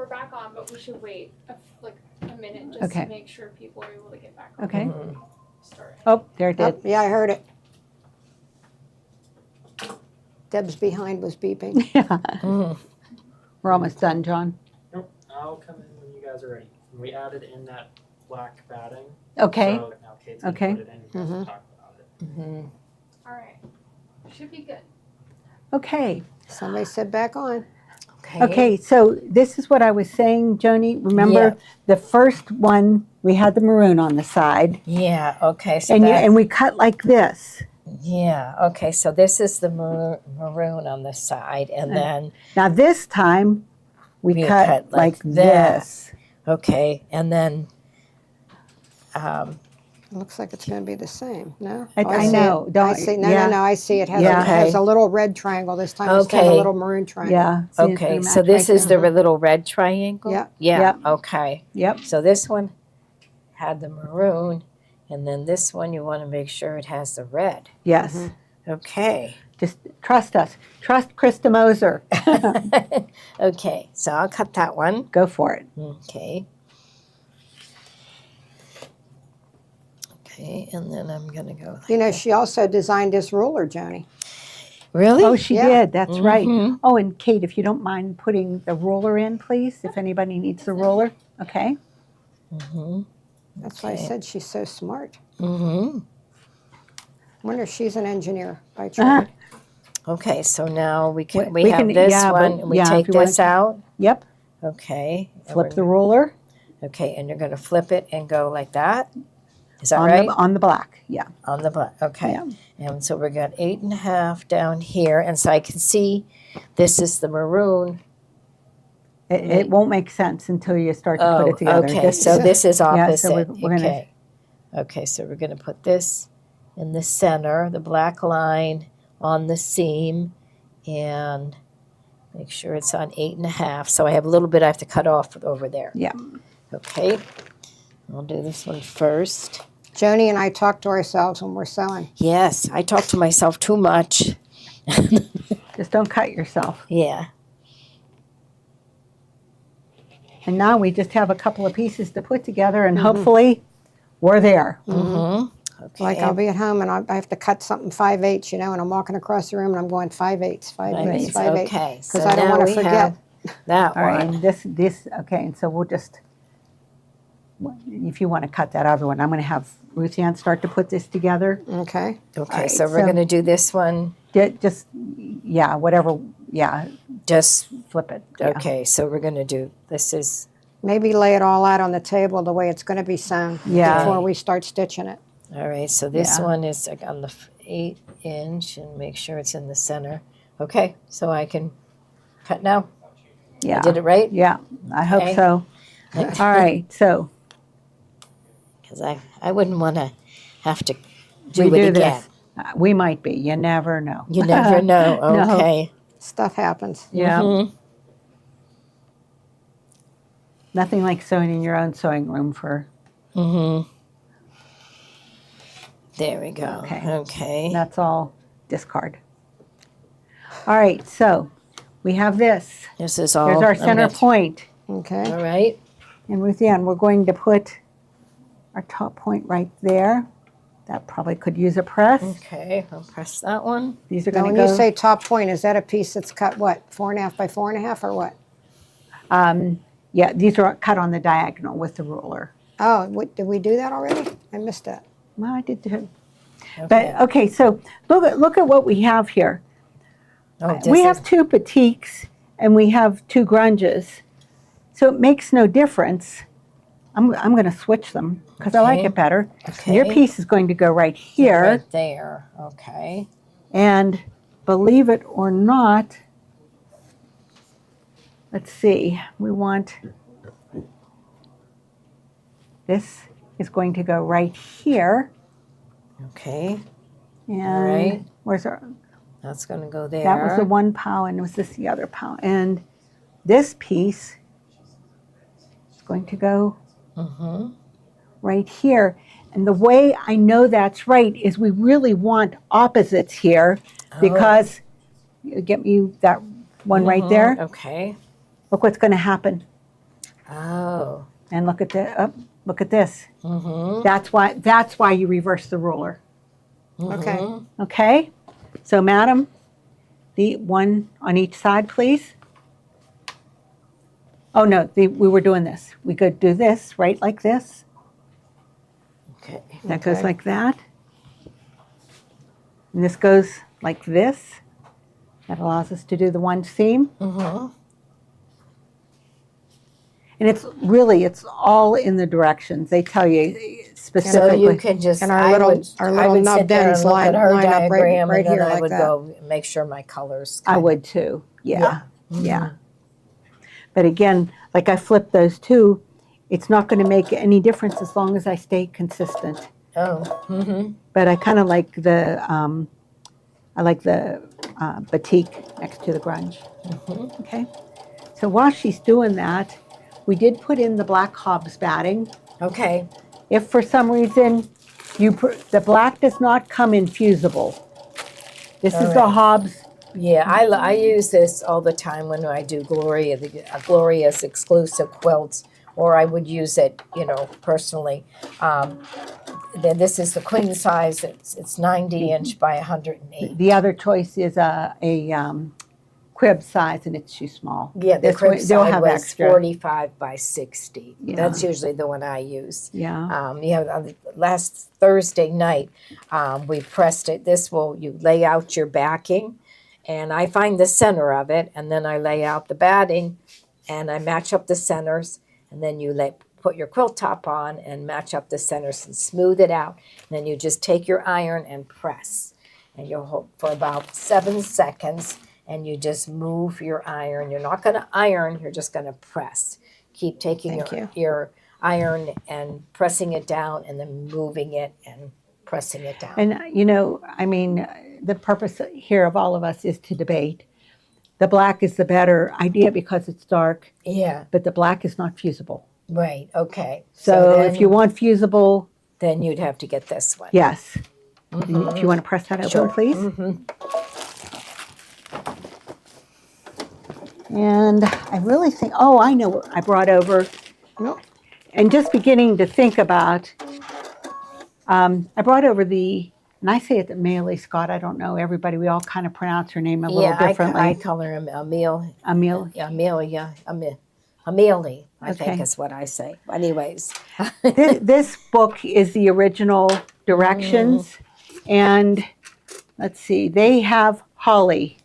we're back on, but we should wait like a minute just Okay. to make sure people are able to get back on. Okay. Start. Oh, there it did. Oh, yeah, I heard it. Deb's behind was beeping. Yeah. We're almost done, John. Nope, I'll come in when you guys are ready. We added in that black batting. Okay. So now Kate's gonna Okay. put it in, you guys can talk about it. All right. Should be good. Okay. Somebody said back on. Okay, so this is what I was saying, Joanie. Remember the first one, we had the maroon on the side. Yeah, okay. So And we cut like this. yeah, okay. So this is the maroon on the side. And then, Now this time, we cut like that. this. okay. And then, Looks like it's going to be the same. No? I see know. it. Don't- I see. No, yeah. no, no. I see it has, Yeah. it has a little red triangle this time instead of a Okay. little maroon triangle. Yeah. see, it's okay. gonna So match this right is there. the little red triangle? Yeah. Yeah, Yep. okay. Yep. So this one had the maroon. And then this one, you want to make sure it has the red. Yes. Okay. Just trust us. Trust Krista Moser. Okay. So I'll cut that one. Go for it. Okay. Okay, and then I'm gonna go. You know, she also designed this ruler, Joanie. Really? Oh, she Yeah. did. That's right. Mhm. Oh, and Kate, if you don't mind putting the ruler in, please, if anybody needs the ruler. Okay. Mm-hmm. That's why I Okay. said she's so smart. Mm-hmm. I wonder if she's an engineer by Uh-huh. trade. Okay, so now we can We have can- this yeah, but- one and we yeah, take if you wanna- this out. Yep. Okay. and Flip we're- the ruler Okay, and you're gonna flip it and go like that. Is that on right? on the black. Yeah. On the butt. Okay. Yeah. And so we got 8.5 down here, and so I can see this is the maroon. It won't make sense until you start to put Oh, it together. okay. This So is- this is yeah, opposite. so we're gonna- Okay. Okay, so we're gonna put this in the center, the black line on the seam, and make sure it's on 8.5. So I have a little bit I have to cut off over there. Yeah. Okay. I'll do this one first. Joanie and I talk to ourselves when we're sewing. Yes, I talk to myself too much. Just don't cut yourself. Yeah. And now we just have a couple of pieces to put together, and hopefully we're there. Mm-hmm. Okay. Like I'll be at home and I have to cut something 5/8, you know, and I'm walking across the room and I'm going 5/8, 5/8, 5/8. Okay. Because I don't want to forget. That All right. one. This. Okay. And so we'll just, if you want to cut that other one, I'm going to have Ruth Ann start to put this together. Okay. Okay, right, so we're so- going to do this one. Just, yeah, whatever. Yeah, Just, flip it. Yeah. okay, so we're going to do, this is, Maybe lay it all out on the table the way it's going to be sewn Yeah. before we start stitching it. all right, so this Yeah. one is like on the 8" and make sure it's in the center. Okay, so I can cut now? Yeah. I did it right? Yeah, I hope Okay. so. All right. So Because I wouldn't want to have to we do it do again. this. We might be. You never know. You never know, No. okay. Stuff happens. Yeah. Mhm. Nothing like sewing in your own sewing room for. Mm-hmm. There we go. Okay. Okay. That's all discard. All right. So we have this. This is all. There's our I'm center gonna- point. Okay. All right. And Ruth Ann, we're going to put our top point right there. That probably could use a press. Okay, I'll press that one. These are Now, going when to go. you say top point, is that a piece that's cut, what, 4.5 by 4.5 or what? Yeah, these are cut on the diagonal with the ruler. Oh, did we do that already? I missed that. Well, I did too. Okay. But okay, so look at what we have here. Oh, We this have is- 2 petites and we have 2 grunges. So it makes no difference. I'm going to switch them because I like Okay. it better. Okay. Your piece is going to go right here. Right there. Okay. And believe it or not, let's see, we want, this is going to go right here. Okay. And right. where's our, That's going to go there. that was the one pow and was this the other pow? And this piece is going to go Mm-hmm. right here. And the way I know that's right is we really want opposites here because, you get me that one right there? Okay. Look what's going to happen. And look at look at this. Mm-hmm. That's why you reverse the ruler. Okay. Okay? So, madam, the one on each side, please. Oh, no, we were doing this. We could do this, right, like this. Okay. That goes Okay. like that. And this goes like this. That allows us to do the one seam. Mm-hmm. And it's all in the directions. They tell you So specifically. you can just, And our I little- would, our I little would nub sit there and ends look at her line up right- diagram, right and then here I like would that. go make sure my colors. I kinda- would too. Yeah. Yeah. Yeah. But again, like I flipped those two, it's not going to make any difference as long as I stay consistent. Oh. Mm-hmm. But I kind of like the batik next to the grunge. Mm-hmm. Okay. So while she's doing that, we did put in the black Hobbs batting. Okay. If for some reason the black does not come in fusible, this is the Alright. Hobbs. Yeah, I use this all the time when I do Gloria's exclusive quilts, or I would use it, personally. Then this is the queen size. It's 90-inch by 108. The other choice is a crib size, and it's too small. Yeah, the This crib one- they'll size have was extra. 45 by 60. Yeah. That's usually the one I use. Yeah. On the last Thursday night, we pressed it. You lay out your backing, and I find the center of it, and then I lay out the batting, and I match up the centers, and then you put your quilt top on and match up the centers and smooth it out. And then you just take your iron and press, and you'll hold for about 7 seconds, and you just move your iron. You're not going to iron, you're just going to press. Keep taking Thank your iron and pressing it down, and then moving it and pressing it down. And, the purpose here of all of us is to debate. The black is the better idea because it's dark, Yeah, but the black is not fusible. right, okay. So then, if you want fusible, then you'd have to get this one. yes. And if you want to press that open, please. Mm-hmm. And I really think, I know what I brought over. Nope. And just beginning to think about, I brought over and I say it Amelie Scott, I don't know, everybody, we all kind of pronounce her name a little differently. I call her Amelia, Amelie. Amelie, I Okay. think is what I say. Anyways. This book is the original directions. And let's see, they have holly.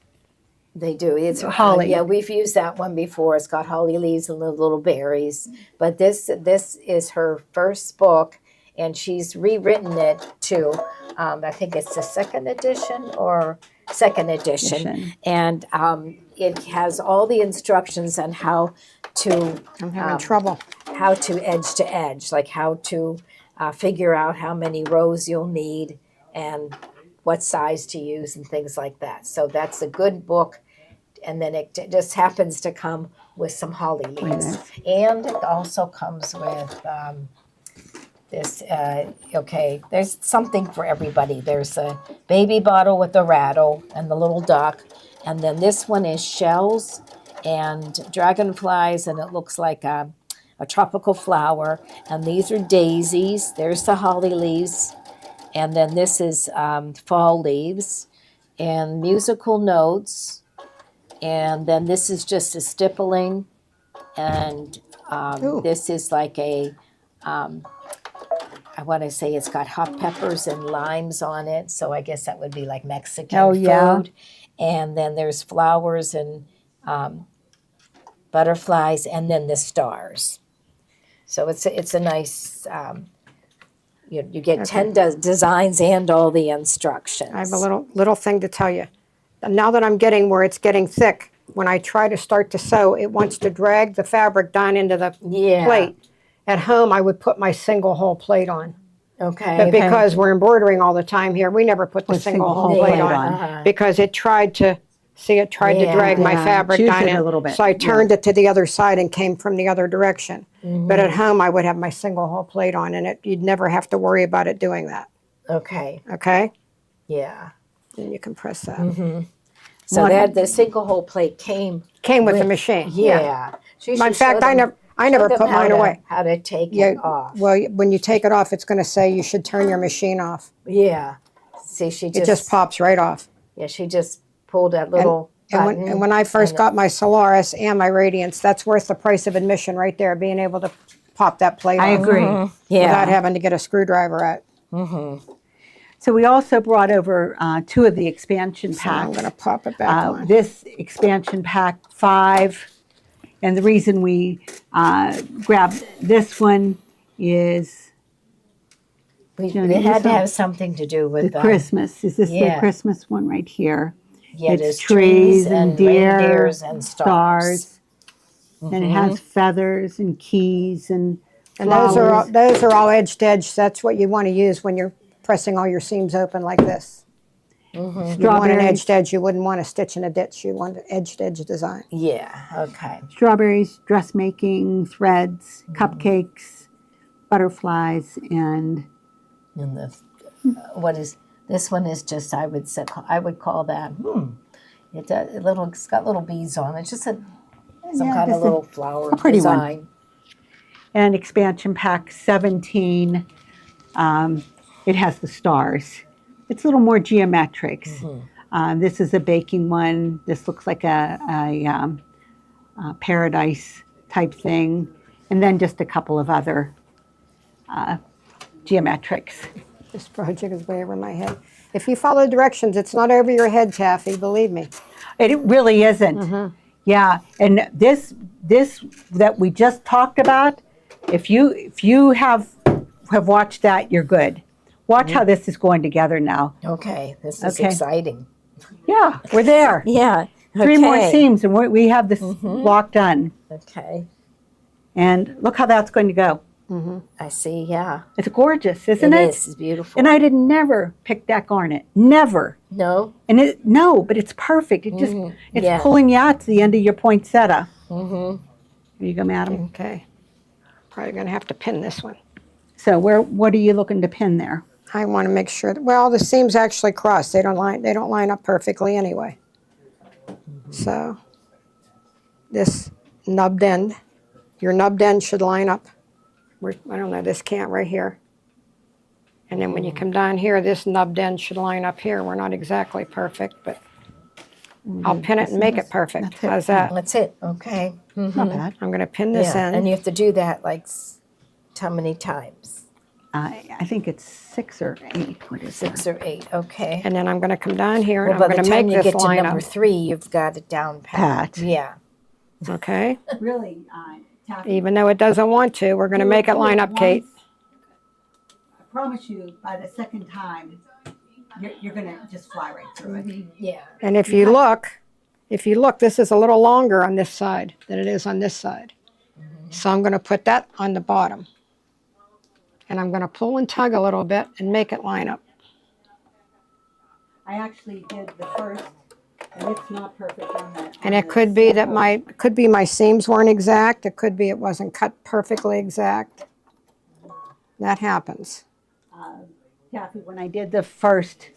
They do. It's Holly. Yeah, we've used that one before. It's got holly leaves and the little berries. But this is her first book, and she's rewritten it too. I think it's the second edition. And it has all the instructions on how to I'm having trouble. edge to edge, like how to figure out how many rows you'll need and what size to use and things like that. So that's a good book. And then it just happens to come with some holly leaves. And it also comes with this, there's something for everybody. There's a baby bottle with a rattle and the little duck. And then this one is shells and dragonflies, and it looks like a tropical flower. And these are daisies. There's the holly leaves. And then this is fall leaves and musical notes. And then this is just a stippling. And this is like I want to say it's got hot peppers and limes on it. So I guess that would be like Mexican food. And then there's flowers and butterflies, and then the stars. So it's a nice, you get 10 designs and all the instructions. I have a little thing to tell you. Now that I'm getting where it's getting thick, when I try to start to sew, it wants to drag the fabric down into the plate. At home, I would put my single hole plate on. Okay. But because we're embroidering all the time here, we never put the single hole plate on. Because it tried to drag my fabric Choose down it a in. little bit, So I turned it to the other side and came from the other direction. But at home, I would have my single hole plate on, and you'd never have to worry about it doing that. Okay. Okay? Yeah. And you can press that. So the single hole plate came Came with the machine. Yeah. In fact, I I never Show them put mine how to- away. How to take Yeah, it off. Well, when you take it off, it's going to say you should turn your machine off. Yeah. See, she It just pops right off. Yeah, she just pulled that little button. And when I first and- got my Solaris and my Radiance, that's worth the price of admission right there, being able to pop that plate I off agree. without Yeah. having to get a screwdriver at. So we also brought over 2 of the expansion So I'm packs. going to pop it back on. This expansion pack 5, and the reason we grabbed this one is We, Joanie, it had this to one- have something to do the with Christmas. Is this the yeah. Christmas one right here? Yeah, it's there's trees and deer, reindeers and stars. And it has feathers and keys and And those flowers. are all edge to edge. That's what you want to use when you're pressing all your seams open like this. You want an Strawberries. edge to edge. You wouldn't want a stitch in a ditch. You want an edge to edge design. Yeah. Okay. Strawberries, dressmaking, threads, cupcakes, butterflies, and And the what is this one is just I would call that it's got little beads on it. It's just some Yeah, kind just of a little flower pretty one. design. and expansion pack 17. It has the stars. It's a little more geometrics. This is a baking one. This looks like a paradise type thing. And then just a couple of other geometrics. This project is way over my head. If you follow directions, it's not over your head, Taffy. Believe me. It really isn't. Yeah, and this that we just talked about, if you have watched that, you're good. Watch how this is going together now. Okay. This is Okay. exciting. Yeah, we're there. Yeah. 3 more seams and we have this block done. Okay. And look how that's going to go. I see. Yeah. It's gorgeous, isn't it? It's beautiful. And I did never pick that garnet. Never. No. And but it's perfect. It just it's Yeah. pulling you out to the end of your poinsettia. Here you go, madam. Okay. Probably going to have to pin this one. So what are you looking to pin there? I want to make sure that, well, the seams actually cross. They don't line up perfectly anyway. So this nubbed end, your nubbed end should line up. I don't know, this can't right here. And then when you come down here, this nubbed end should line up here. We're not exactly perfect, but I'll pin it and make it perfect. That's it. How's that? That's it. Okay. Not bad. I'm going to pin this Yeah. end. And you have to do that like how many times? I think it's 6 or 8. What is 6 or 8. Okay. And then I'm going to come down here Well, and by I'm the going to time make you this get to line number up. 3, you've got it down pat. Pat. Yeah. Okay? Really, Even though it doesn't want to, we're going to make it line up, Kate. I promise you, by the second time, you're going to just fly right through it. Yeah. And if you look, this is a little longer on this side than it is on this side. So I'm going to put that on the bottom. And I'm going to pull and tug a little bit and make it line up. I actually did the first, and it's not perfect on that. And it could be that my seams weren't exact. It could be it wasn't cut perfectly exact. That happens. Kathy, when I did the first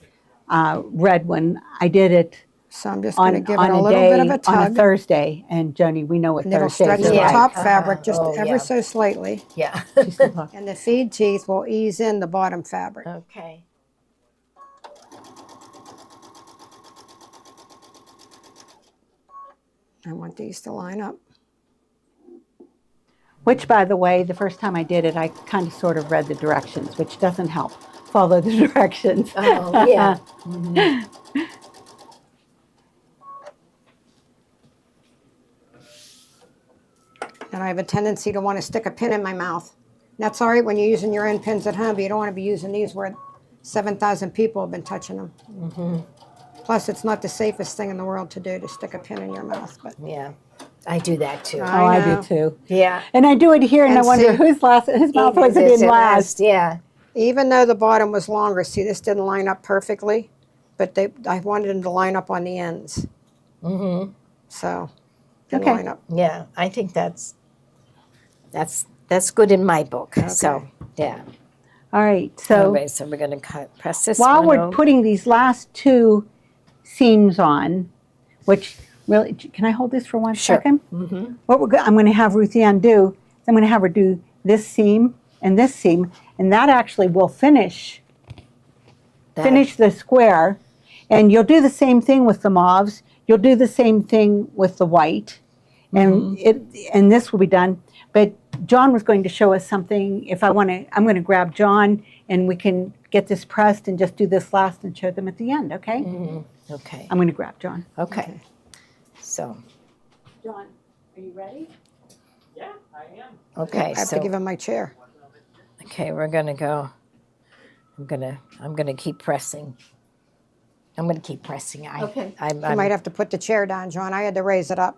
red one, I did it So I'm just going on to give it a a little day, bit of a on a tug. Thursday. And Joanie, we know what And it'll Thursdays stretch are the Yeah. like. top fabric just Oh, ever yeah. so slightly. Yeah. And the feed teeth will ease in the bottom fabric. Okay. I want these to line up. Which, by the way, the first time I did it, I kind of sort of read the directions, which doesn't help. Follow the directions. Oh, yeah. And I have a tendency to want to stick a pin in my mouth. That's all right when you're using your own pins at home, but you don't want to be using these where 7,000 people have been touching them. Plus, it's not the safest thing in the world to do, to stick a pin in your mouth. But Yeah. I do that too. Oh, I know. do too. Yeah. And I do it here, and And I wonder see- whose mouth was it in last. Yeah. even though the bottom was longer, see, this didn't line up perfectly, but I wanted them to line up on the ends. So, didn't Okay. line up. Yeah. I think that's good in my book. So, yeah. All right, so Anyway, so we're going to press this while one we're over. putting these last 2 seams on, which really, can I hold this for 1 Sure. second? What I'm going to have Ruth Ann do I'm gonna have her do this seam, and that actually will finish the square. And you'll do the same thing with the mauves. You'll do the same thing with the white, and and this will be done. But John was going to show us something. I'm going to grab John, and we can get this pressed and just do this last and show them at the end. Okay? Okay. I'm going to grab John. Okay. So, John, are you ready? Yeah, I am. okay. I have to give him my chair. Okay, we're gonna go. I'm gonna keep pressing. I'm gonna keep pressing. Okay. You might have to put the chair down, John. I had to raise it up.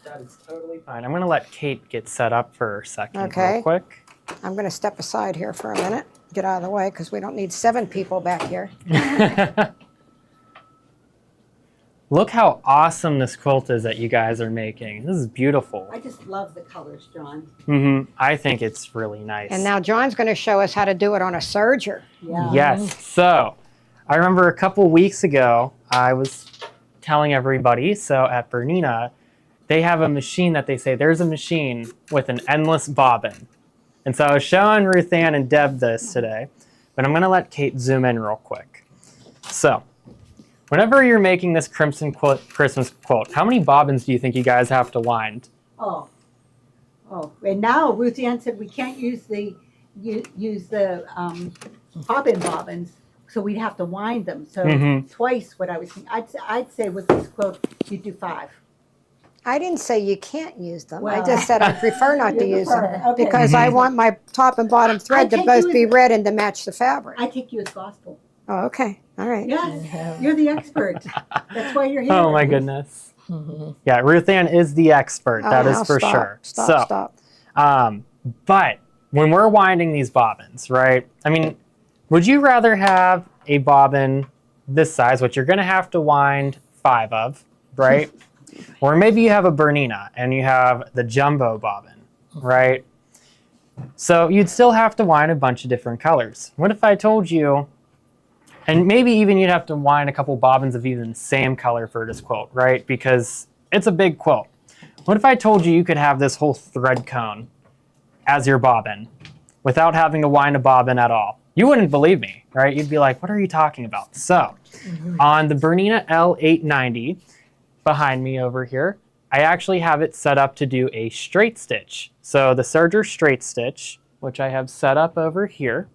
That is totally fine. I'm going to let Kate get set up for a second Okay. real quick. I'm going to step aside here for a minute, get out of the way, because we don't need 7 people back here. Look how awesome this quilt is that you guys are making. This is beautiful. I just love the colors, John. I think it's really nice. And now John's going to show us how to do it on a serger. Yeah. Yes. So I remember a couple weeks ago, I was telling everybody, so at Bernina, they have a machine that they say, there's a machine with an endless bobbin. And so I was showing Ruth Ann and Deb this today, but I'm going to let Kate zoom in real quick. So whenever you're making this Crimson Christmas quilt, how many bobbins do you think you guys have to wind? Oh, and now Ruth Ann said we can't use the bobbins, so we'd have to wind them. So twice what I was thinking. I'd say with this quilt, you'd do 5. I didn't say you can't use them. Well, I just said I prefer not to you use prefer, them okay. because I want my top and bottom thread to take both you be as- red and to match the fabric. I take you as gospel. Oh, okay. All right. Yes, you're the expert. That's why you're here. Oh my goodness. Yeah, Ruth Ann is the expert. Oh, That now is for stop, sure. Stop. But when we're winding these bobbins, right? I mean, would you rather have a bobbin this size, which you're going to have to wind 5 of, right? Or maybe you have a Bernina and you have the jumbo bobbin, right? So you'd still have to wind a bunch of different colors. What if I told you, and maybe even you'd have to wind a couple bobbins of even the same color for this quilt, right? Because it's a big quilt. What if I told you you could have this whole thread cone as your bobbin without having to wind a bobbin at all? You wouldn't believe me, right? You'd be like, what are you talking about? So on the Bernina L890 behind me over here, I actually have it set up to do a straight stitch. So the Serger straight stitch, which I have set up over here.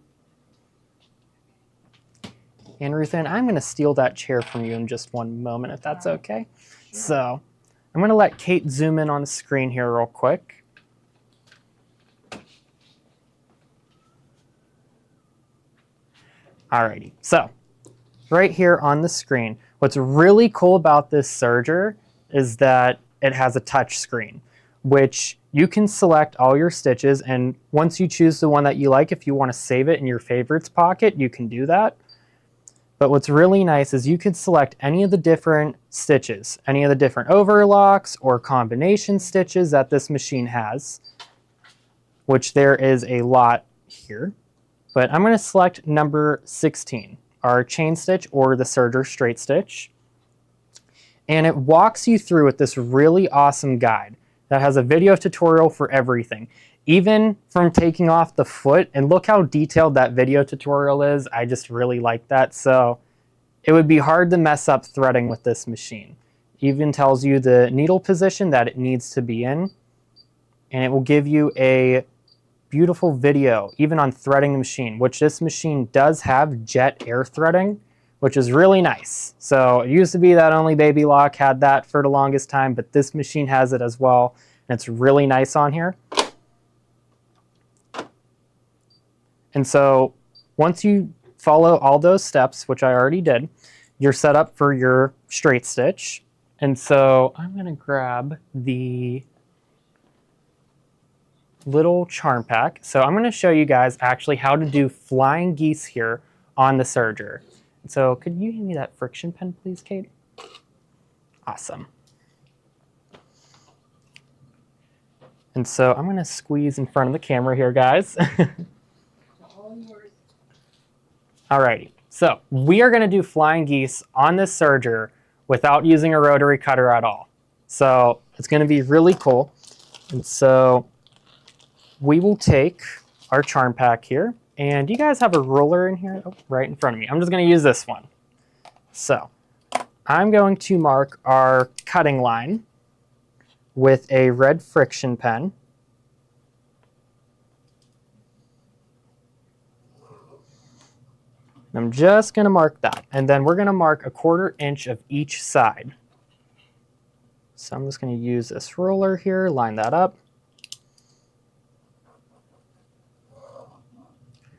And Ruth Ann, I'm going to steal that chair from you in just one moment, if that's okay. So I'm going to let Kate zoom in on the screen here real quick. Alrighty, so right here on the screen, what's really cool about this Serger is that it has a touch screen, which you can select all your stitches, and once you choose the one that you like, if you want to save it in your favorites pocket, you can do that. But what's really nice is you can select any of the different stitches, any of the different overlocks or combination stitches that this machine has, which there is a lot here. But I'm going to select number 16, our chain stitch or the Serger straight stitch. And it walks you through with this really awesome guide that has a video tutorial for everything, even from taking off the foot. And look how detailed that video tutorial is. I just really like that. So it would be hard to mess up threading with this machine. It even tells you the needle position that it needs to be in. And it will give you a beautiful video, even on threading the machine, which this machine does have jet air threading, which is really nice. So it used to be that only Baby Lock had that for the longest time, but this machine has it as well, and it's really nice on here. And so once you follow all those steps, which I already did, you're set up for your straight stitch. And so I'm gonna grab the little charm pack. So I'm gonna show you guys actually how to do flying geese here on the Serger. So could you hand me that friction pen, please, Kate? Awesome. And so I'm gonna squeeze in front of the camera here, guys. Alrighty, so we are gonna do flying geese on this Serger without using a rotary cutter at all. So it's gonna be really cool. And so we will take our charm pack here, and you guys have a ruler in here? Oh, right in front of me. I'm just going to use this one. So I'm going to mark our cutting line with a red friction pen. I'm just going to mark that, and then we're going to mark 1/4 inch of each side. So I'm just going to use this ruler here, line that up.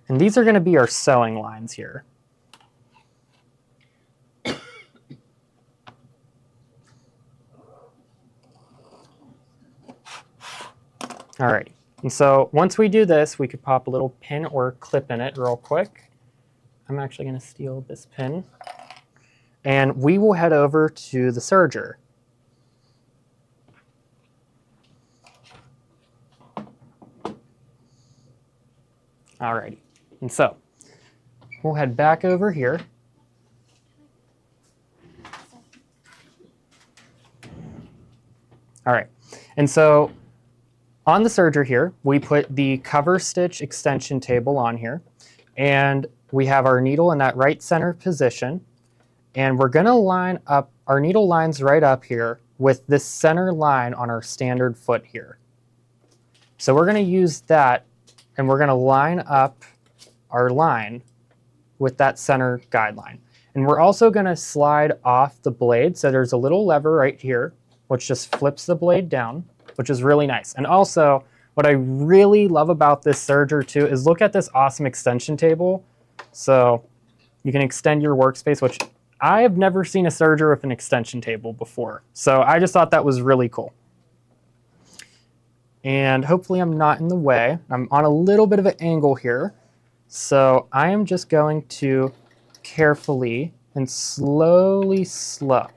And these are going to be our sewing lines here. Alrighty, and so once we do this, we could pop a little pin or clip in it real quick. I'm actually going to steal this pin. And we will head over to the serger. Alrighty, and so we'll head back over here. All right, and so on the serger here, we put the cover stitch extension table on here, and we have our needle in that right center position, and we're gonna line up, our needle lines right up here with this center line on our standard foot here. So we're gonna use that, and we're gonna line up our line with that center guideline. And we're also gonna slide off the blade, so there's a little lever right here, which just flips the blade down, which is really nice. And also, what I really love about this serger too is look at this awesome extension table. So you can extend your workspace, which I have never seen a serger with an extension table before. So I just thought that was really cool. And hopefully I'm not in the way. I'm on a little bit of an angle here. So I am just going to carefully and slowly sew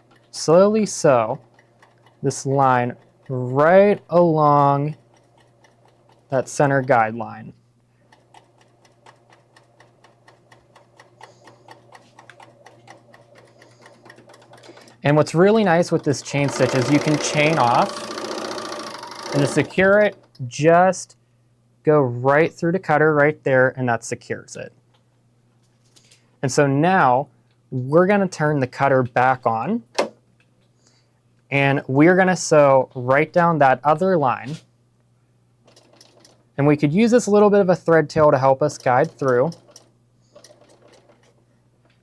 this line right along that center guideline. And what's really nice with this chain stitch is you can chain off, and to secure it, just go right through the cutter right there, and that secures it. And so now we're gonna turn the cutter back on, and we're gonna sew right down that other line. And we could use this little bit of a thread tail to help us guide through.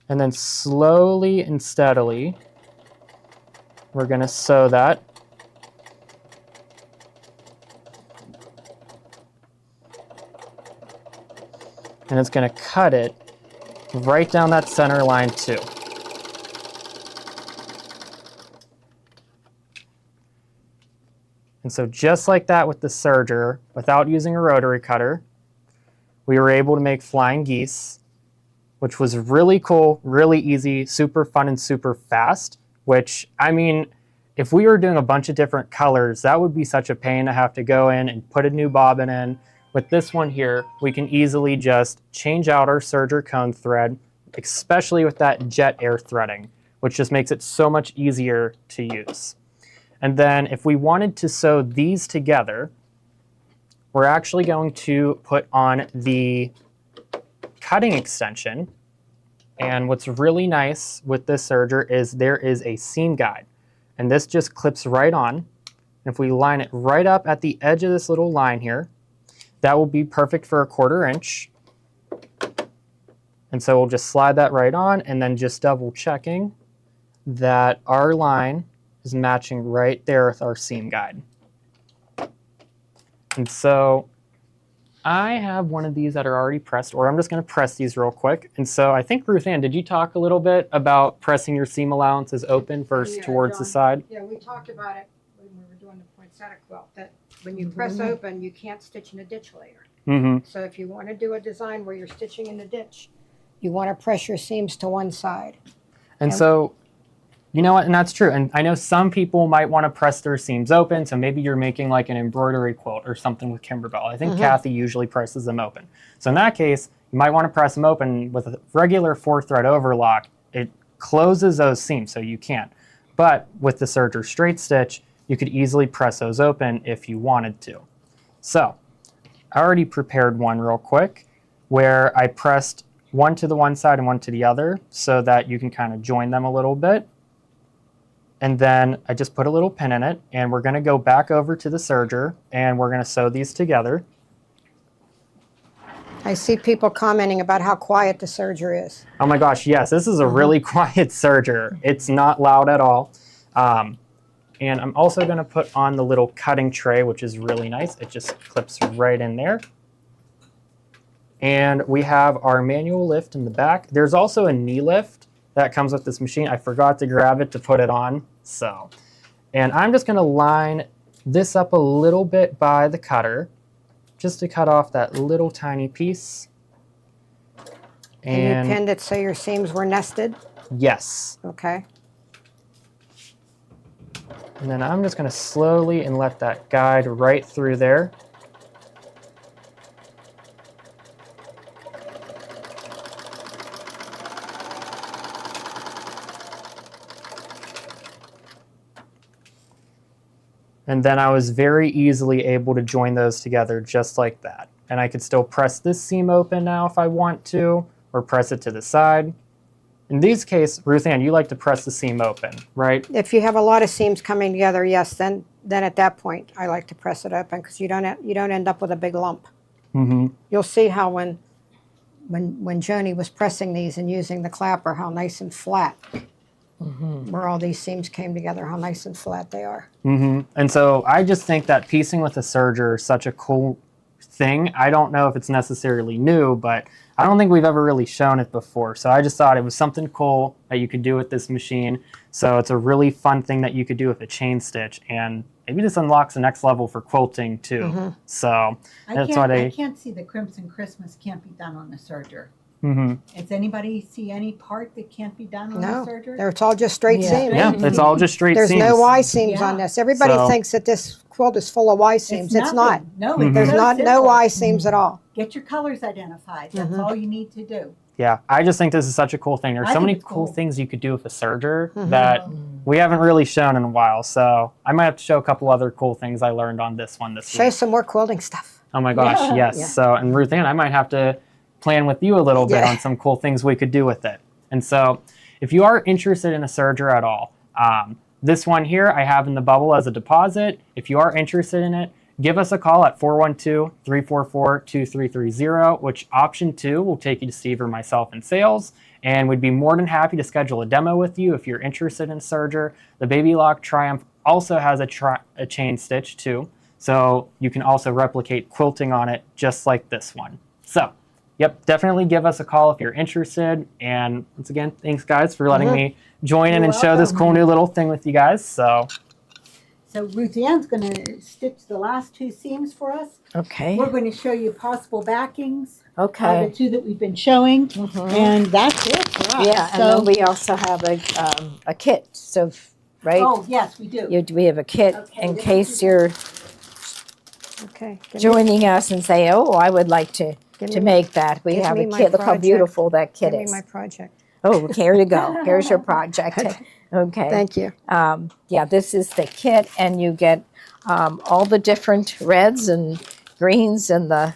And then slowly and steadily, we're gonna sew that. And it's gonna cut it right down that center line too. And so just like that with the serger, without using a rotary cutter, we were able to make flying geese, which was really cool, really easy, super fun, and super fast, which, I mean, if we were doing a bunch of different colors, that would be such a pain to have to go in and put a new bobbin in. With this one here, we can easily just change out our serger cone thread, especially with that jet air threading, which just makes it so much easier to use. And then if we wanted to sew these together, we're actually going to put on the cutting extension. And what's really nice with this serger is there is a seam guide. And this just clips right on. If we line it right up at the edge of this little line here, that will be perfect for 1/4 inch. And so we'll just slide that right on, and then just double checking that our line is matching right there with our seam guide. And so I have one of these that are already pressed, or I'm just going to press these real quick. And so I think, Ruth Ann, did you talk a little bit about pressing your seam allowances open versus towards the side? Yeah, we talked about it when we were doing the poinsettia quilt, that when you press open, you can't stitch in a ditch later. Mm-hmm. So if you want to do a design where you're stitching in the ditch, you want to press your seams to one side. And so, you know what, and that's true. And I know some people might want to press their seams open, so maybe you're making like an embroidery quilt or something with Kimberbell. I think Kathy usually presses them open. So in that case, you might want to press them open with a regular 4-thread overlock. It closes those seams, so you can't. But with the serger straight stitch, you could easily press those open if you wanted to. So I already prepared one real quick where I pressed one to the one side and one to the other so that you can kind of join them a little bit. And then I just put a little pin in it, and we're going to go back over to the serger and we're going to sew these together. I see people commenting about how quiet the serger is. Oh my gosh, yes, this is a really quiet serger. It's not loud at all. And I'm also going to put on the little cutting tray, which is really nice. It just clips right in there. And we have our manual lift in the back. There's also a knee lift that comes with this machine. I forgot to grab it to put it on. And I'm just going to line this up a little bit by the cutter, just to cut off that little tiny piece. And you pinned it so your seams were nested? Yes. Okay. And then I'm just going to slowly and let that guide right through there. And then I was very easily able to join those together just like that. And I could still press this seam open now if I want to, or press it to the side. In these cases, Ruth Ann, you like to press the seam open, right? If you have a lot of seams coming together, yes, then at that point I like to press it open because you don't end up with a big lump. Mm-hmm. You'll see how when Joanie was pressing these and using the clapper, how nice and flat, where all these seams came together, how nice and flat they are. Mm-hmm. And so I just think that piecing with a serger is such a cool thing. I don't know if it's necessarily new, but I don't think we've ever really shown it before. So I just thought it was something cool that you could do with this machine. So it's a really fun thing that you could do with a chain stitch. And maybe this unlocks the next level for quilting too. So that's what I can't see the Crimson Christmas can't be done on the serger. Does anybody see any part that can't be done on No, the serger? it's all just straight seams. Yeah, it's all just straight There's seams. no Y seams Yeah. on this. Everybody So- thinks that this quilt is full of Y seams. It's not. nothing. No, Mhm. it's There's so no simple. Y seams at all. Get your colors identified. That's all you need to do. Yeah, I just think this is such a cool thing. There's I so think many it's cool cool. things you could do with a serger that we haven't really shown in a while. So I might have to show a couple other cool things I learned on this one this Show week. some more quilting stuff. Oh my gosh, Yeah. yes. Yeah. So, and Ruth Ann, I might have to plan with you a little bit Yeah. on some cool things we could do with it. And so if you are interested in a serger at all, this one here I have in the bubble as a deposit. If you are interested in it, give us a call at 412-344-2330, which option 2 will take you to Steve or myself in sales. And we'd be more than happy to schedule a demo with you if you're interested in serger. The Baby Lock Triumph also has a chain stitch too. So you can also replicate quilting on it just like this one. So, yep, definitely give us a call if you're interested. And once again, thanks guys for letting me join in You're and show this cool new little thing with you guys. So, Ruth Ann's going to stitch the last two seams for us. Okay. We're going to show you possible backings. Okay. The two that we've been showing. And that's it for us. Yeah, and So, then we also have a kit. So, right? oh, yes, we do. We have a kit Okay, in this case is- you're Okay. joining us and say, "Oh, I would like to me- make that." We give have me a my kit. Look how project. beautiful that kit Give me is. my project. Oh, here you go. Here's your project. Okay. Thank you. Yeah, this is the kit, and you get all the different reds and greens and the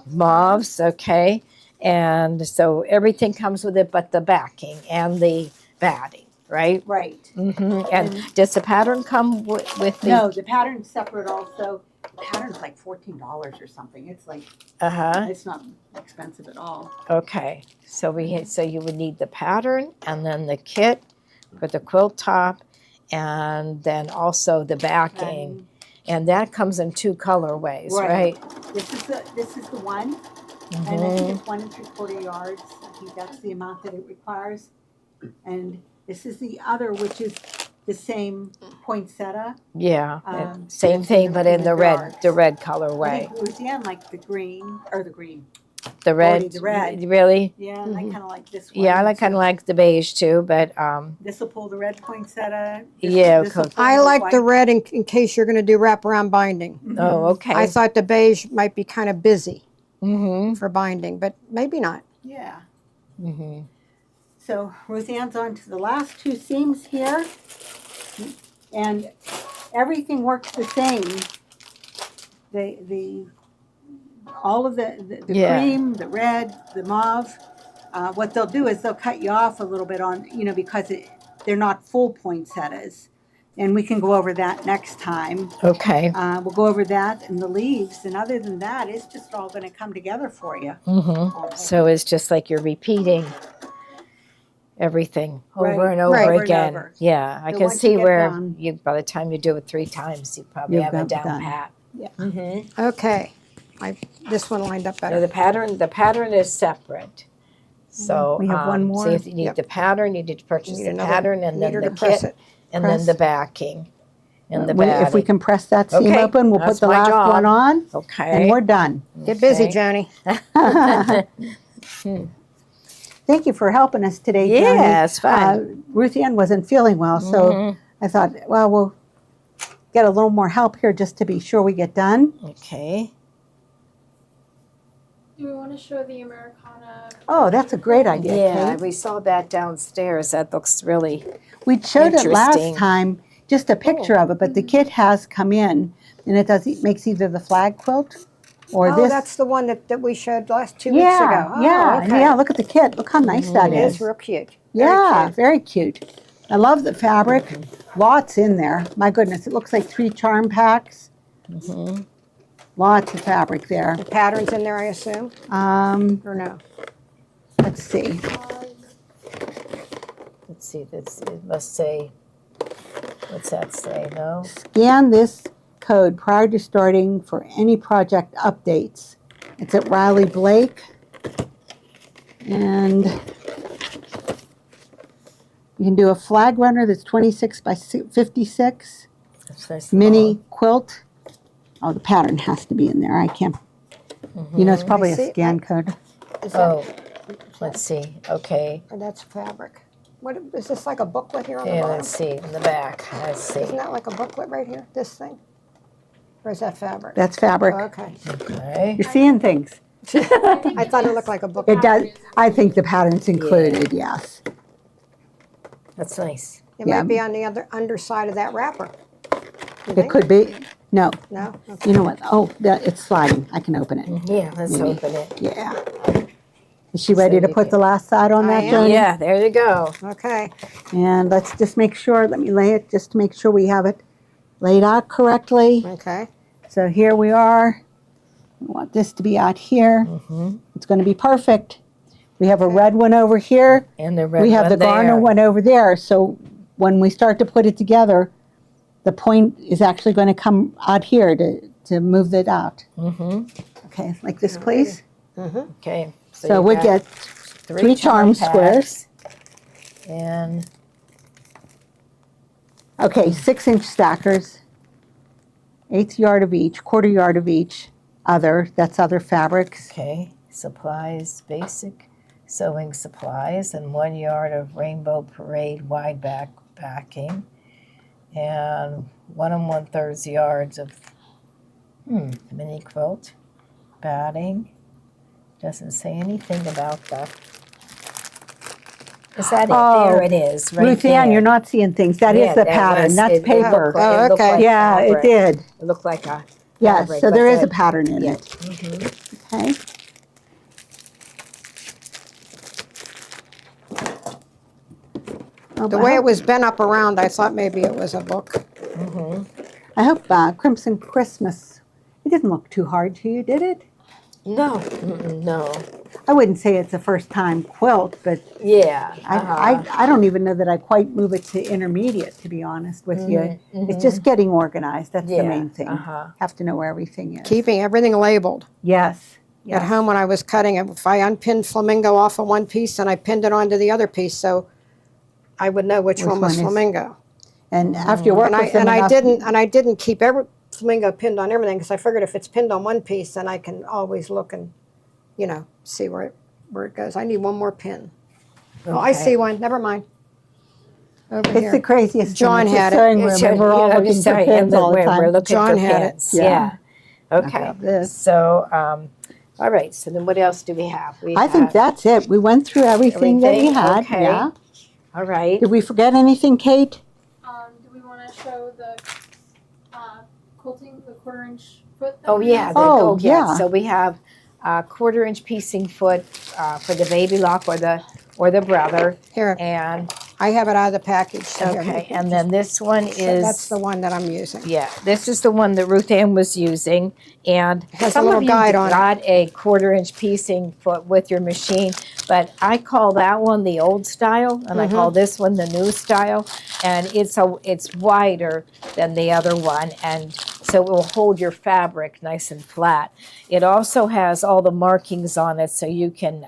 mauves. Okay, and so everything comes with it, but the backing and the batting, right? Right. And does the pattern come with the? No, the pattern's separate also. The pattern's like $14 or something. It's like, it's not expensive at all. Okay, so you would need the pattern and then the kit for the quilt top, and then also the backing, and that comes in 2 colorways, right? This is the one, and I think it's 1 3/4 yards. I think that's the amount that it requires. And this is the other, which is the same poinsettia. Yeah, same it's thing, but in the red darks. red I colorway. think Lucianne liked the green. The red, the red. really? Yeah, and I kind of like this one. Yeah, I kind of like the beige too, but This will pull the red poinsettia. Yeah, this'll okay. pull I like the white. red in case you're going to do wraparound binding. oh, okay. I thought the beige might be kind of busy Mm-hmm. for binding, but maybe not. Yeah. Mm-hmm. So Ruth Ann's on to the last 2 seams here. And everything works the same. The all of the Yeah. cream, the red, the mauve. What they'll do is they'll cut you off a little bit on, because they're not full poinsettias. And we can go over that next time. Okay. We'll go over that and the leaves. And other than that, it's just all going to come together for you. So it's just like you're repeating everything over Right. and over Right. Over and again. over. Yeah, I So can once see you get where done- you by the time you do it 3 times, you probably You've have it got it down done. pat. Yeah. Mm-hmm. Okay, this one lined up Now better. the pattern is separate. So We have one more. So if you need Yep. the pattern, you need to purchase Need the another pattern and then meter the to press kit it. and Press. then the backing and the If we batting. can press that seam Okay, open, we'll put that's the my last job. one on, Okay. and we're done. Get busy, Okay. Joanie. Thank you for helping us today, Joanie. Yeah, it's fun. Ruth Ann wasn't feeling well, so Mhm. I thought, well, we'll get a little more help here just to be sure we get done. Okay. Do we want to show the Americana? Oh, that's a great idea, Yeah, Kate. we saw that downstairs. That looks really We showed it last Interesting. time, just a picture of it, but the kit has come in, and it makes either the flag quilt or Oh, this. that's the one that we showed 2 weeks ago. Yeah, Oh, yeah, okay. yeah. Look at the kit. Look how nice that It is. is real cute. Very Yeah, cute. very cute. I love the fabric. Lots in there. My goodness, it looks like 3 charm packs. Lots of fabric there. The pattern's in there, I assume, or no? Let's see. let's see, this it must say what's that say? No? Scan this code prior to starting for any project updates. It's at Riley Blake. And you can do a flag runner that's 26 by 56. It's nice Mini quilt. Oh, the pattern has to be in there. I can't. It's probably I a see. scan code. Is long. that, Oh, let's see. Okay. or that's fabric. What is this, like a booklet here on the And bottom? let's see in the back. Let's see. Isn't that like a booklet right here? This thing, or is that fabric? That's fabric. Oh, okay. Okay. You're seeing things. I thought it looked like a booklet. It does. I think the pattern's included. Yes. That's nice. It Yeah. might be on the other underside of that wrapper. You It think? could be. No. No. Okay. You know what? Oh, it's sliding. I can open it. Yeah, let's Maybe. open it. Yeah. Is she ready So to you put can- the last side on I that, am. Joanie? Yeah, there you go. Okay. And let's just make sure. Let me lay it just to make sure we have it laid out correctly. Okay. So here we are. We want this to be out here. It's going to be perfect. We have a red one over here. And the red We have one the garner there. one over there. So when we start to put it together, the point is actually going to come out here to move it out. Okay, like this, please. Okay. So you we got get 3 charm squares. And Okay, 6-inch stackers. 1/8 yard of each, 1/4 yard of each. Other, that's other fabrics. okay, supplies, basic sewing supplies, and 1 yard of Rainbow Parade wide backing, and 1 1/3 yards of mini quilt, batting. Doesn't say anything about that. Is that it? Oh, There it is, right Ruth there. Ann, you're not seeing things. That is Yeah, the that pattern. was- That's it paper. looked like- it looked okay. like Yeah, it fabric. did. It looked like a Yes, fabric, so but there is a that- pattern in yeah. it. Okay. Oh, The I way it hope- was bent up around, I thought maybe it was a book. I hope Crimson Christmas, it didn't look too hard to you, did it? No, no. I wouldn't say it's a first time quilt, but Yeah. I don't even know that I quite move it to intermediate, to be honest with you. It's just getting organized. That's the Yeah, main thing. uh-huh. Have to know where everything is. Keeping everything labeled. Yes. At home when I was cutting it, if I unpinned flamingo off of one piece, and I pinned it onto the other piece, so I would know which one was one is- flamingo. And after you work And I with them enough, I didn't keep every flamingo pinned on everything, because I figured if it's pinned on one piece, then I can always look and, see where it goes. I need one more pin. Oh, I see one. Never mind. Over it's here. the craziest John thing. It's a had it. sewing room, and we're all Yeah, looking for sorry, pins all the we're time. looking John for had it. pins. Yeah. Yeah. Okay. About this. So, all right. So then, what else do we have? I think that's it. We went through everything that we Everything? had. Okay. Yeah. all right. Did we forget anything, Kate? Do we want to show the quilting, the 1/4 inch foot? that Oh, we yeah. have? Oh, yeah. So we have a 1/4 inch piecing foot for the baby lock or the brother. Here, And, I have it out of the package. So here, okay, you and just- then this one so is. that's the one that I'm using. Yeah, this is the one that Ruth Ann was using, and Has a some little of you guide on it. got a 1/4 inch piecing foot with your machine, but I call that one the old style, and I call this one the new style, and it's wider than the other one, and so it will hold your fabric nice and flat. It also has all the markings on it, so you can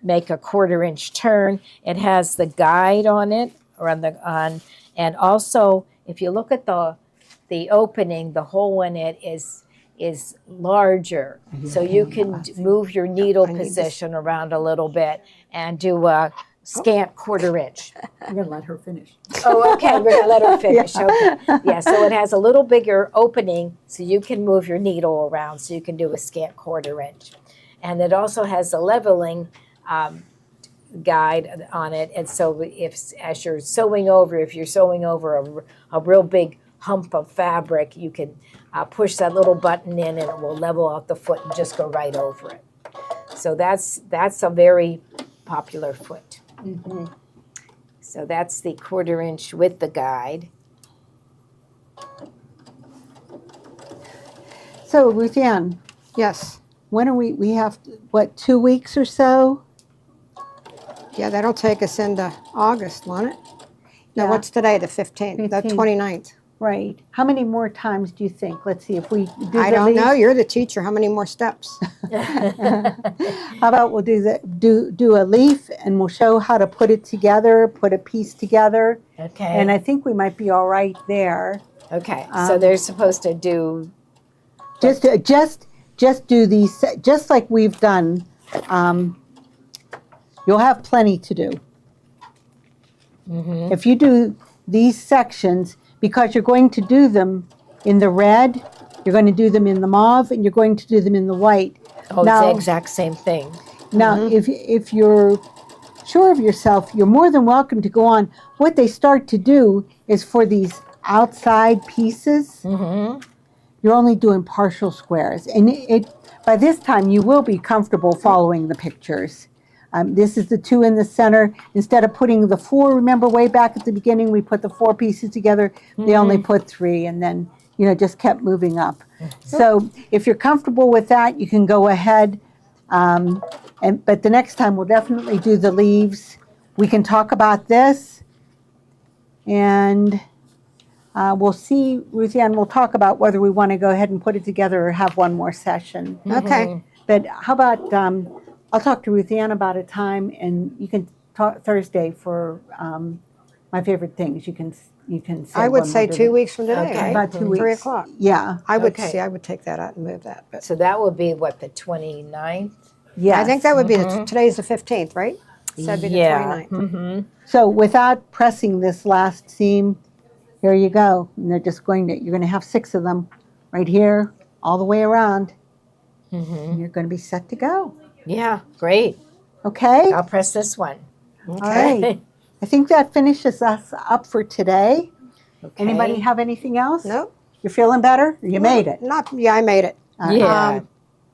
make a 1/4 inch turn. It has the guide on it, or and also if you look at the opening, the hole in it is larger, so you can move your needle I need this. position around a little bit and do a scant 1/4 inch. I'm gonna let her finish. Oh, okay, we're gonna let her finish. Okay, yeah. So it has a little bigger opening, so you can move your needle around, so you can do a scant 1/4 inch, and it also has a leveling guide on it, and so as you're sewing over, if you're sewing over a real big hump of fabric, you can push that little button in, and it will level out the foot and just go right over it. So that's a very popular foot. So that's the 1/4 inch with the guide. So Ruth Ann, Yes. when are we have, what, 2 weeks or so? Yeah, that'll take us into August, won't it? No, Yeah. what's today, the 15th, the 15th. 29th? Right. How many more times do you think? Let's see if we do I the don't know, leaves. you're the teacher, how many more steps? How about we'll do a leaf and we'll show how to put it together, put a piece together. Okay. And I think we might be all right there. Okay. So they're supposed to do. Just do these, just like we've done. You'll have plenty to do. If you do these sections, because you're going to do them in the red, you're going to do them in the mauve, and you're going to do them in the white. Oh, Now- it's the exact same thing. Now, if you're sure of yourself, you're more than welcome to go on. What they start to do is for these outside pieces, you're only doing partial squares. And by this time, you will be comfortable following the pictures. This is the 2 in the center. Instead of putting the 4, remember way back at the beginning, we put the 4 pieces together. They only put 3 and then, just kept moving up. So if you're comfortable with that, you can go ahead. But the next time we'll definitely do the leaves. We can talk about this. And we'll see, Ruth Ann, we'll talk about whether we want to go ahead and put it together or have one more session. Okay, But how about, I'll talk to Ruth Ann about a time, and you can talk Thursday for my favorite things. You can say I would when say we'll do 2 that. weeks from today, Okay. right? About 2 weeks. 3 o'clock. Yeah. I would Okay. I would take that out and move that, but So that would be what, the 29th? Yes. I think that would be, today's the 15th, right? So that'd be the Yeah. 29th. So without pressing this last seam, here you go. And they're just you're going to have 6 of them right here, all the way around. And you're going to be set to go. Yeah, great. Okay? I'll press this one. All right. I think that finishes us up for today. Okay. Anybody have anything else? Nope. You're feeling better? You made it. Yeah, I made it. Yeah.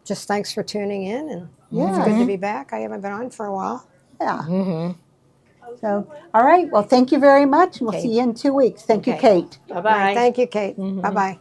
Just thanks for tuning in, and Yeah. it's good to be back. I haven't been on for a while. Yeah. So, all right. Well, thank you very much. And we'll Okay. see you in 2 weeks. Thank you, Okay. Kate. Bye All right, bye. thank you, Kate. Bye-bye.